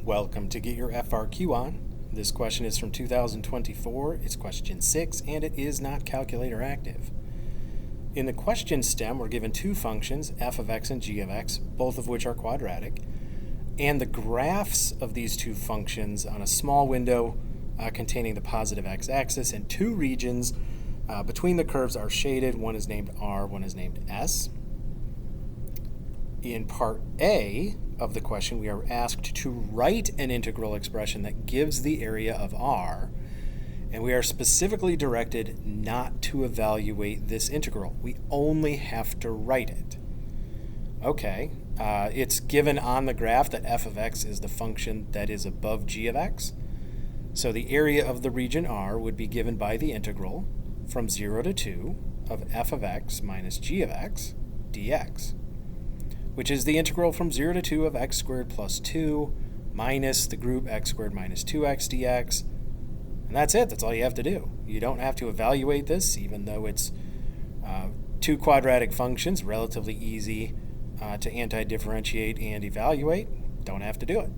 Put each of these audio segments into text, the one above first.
Welcome to Get Your FRQ On. This question is from 2024. It's question 6, and it is not calculator active. In the question stem, we're given two functions, f of x and g of x, both of which are quadratic, and the graphs of these two functions on a small window containing the positive x-axis and two regions between the curves are shaded. One is named R, one is named S. In part A of the question, we are asked to write an integral expression that gives the area of R, and we are specifically directed not to evaluate this integral. We only have to write it. Okay, it's given on the graph that f of x is the function that is above g of x. So the area of the region R would be given by the integral from 0 to 2 of f of x minus g of x dx, which is the integral from 0 to 2 of x squared plus 2 minus the group x squared minus 2x dx. And that's it. That's all you have to do. You don't have to evaluate this, even though it's two quadratic functions, relatively easy to anti-differentiate and evaluate. Don't have to do it.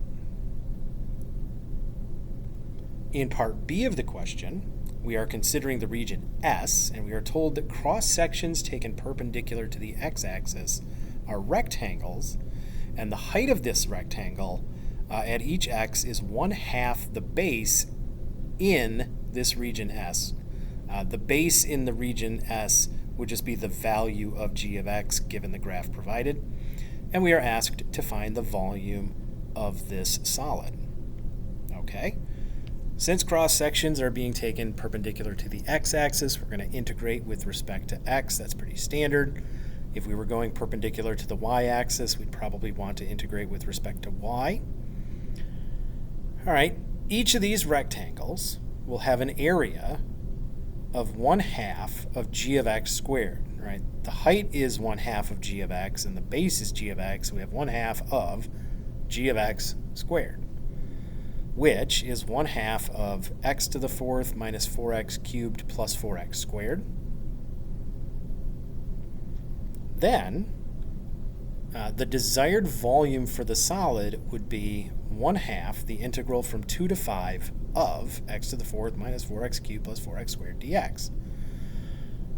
In part B of the question, we are considering the region S, and we are told that cross-sections taken perpendicular to the x-axis are rectangles, and the height of this rectangle at each x is 1/2 the base in this region S. The base in the region S would just be the value of g of x given the graph provided, and we are asked to find the volume of this solid. Okay, since cross sections are being taken perpendicular to the x-axis, we're going to integrate with respect to x. That's pretty standard. If we were going perpendicular to the y-axis, we'd probably want to integrate with respect to y. All right, each of these rectangles will have an area of 1/2 of g of x squared, right? The height is 1/2 of g of x, and the base is g of x. So we have 1/2 of g of x squared, which is 1/2 of x to the fourth minus 4x cubed plus 4x squared. Then, the desired volume for the solid would be 1/2 the integral from 2 to 5 of x to the fourth minus 4x cubed plus 4x squared dx,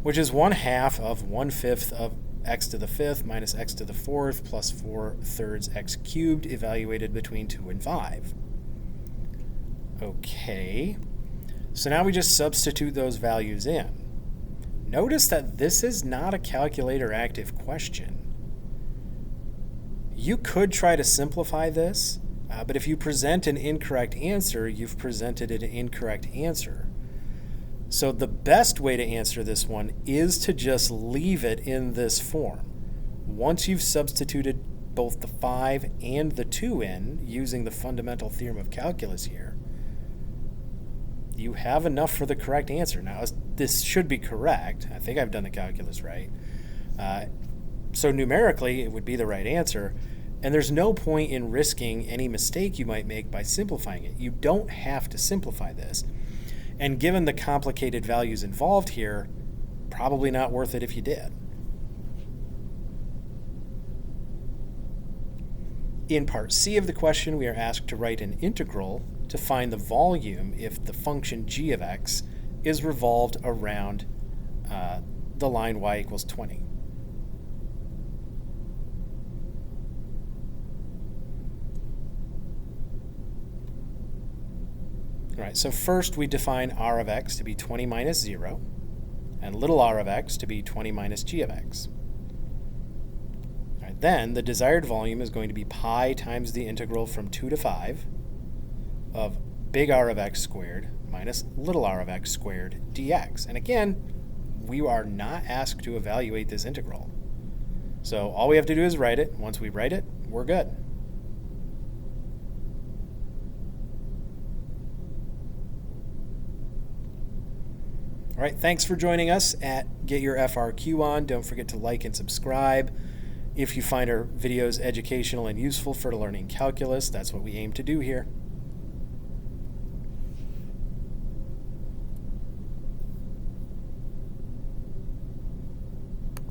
which is 1/2 of 1/5 of x to the fifth minus x to the fourth plus 4/3 x cubed evaluated between 2 and 5. Okay, so now we just substitute those values in. Notice that this is not a calculator active question. You could try to simplify this, but if you present an incorrect answer, you've presented an incorrect answer. So the best way to answer this one is to just leave it in this form. Once you've substituted both the 5 and the 2 in, using the fundamental theorem of calculus here, you have enough for the correct answer. Now, this should be correct. I think I've done the calculus right. So numerically, it would be the right answer. And there's no point in risking any mistake you might make by simplifying it. You don't have to simplify this. And given the complicated values involved here, probably not worth it if you did. In part C of the question, we are asked to write an integral to find the volume if the function g of x is revolved around the line y equals 20. All right, so first we define r of x to be 20 minus 0, and little r of x to be 20 minus g of x. All right, then the desired volume is going to be pi times the integral from 2 to 5 of big R of x squared minus little r of x squared dx. And again, we are not asked to evaluate this integral. So all we have to do is write it. Once we write it, we're good. All right, thanks for joining us at Get Your FRQ On. Don't forget to like and subscribe. If you find our videos educational and useful for learning calculus, that's what we aim to do here.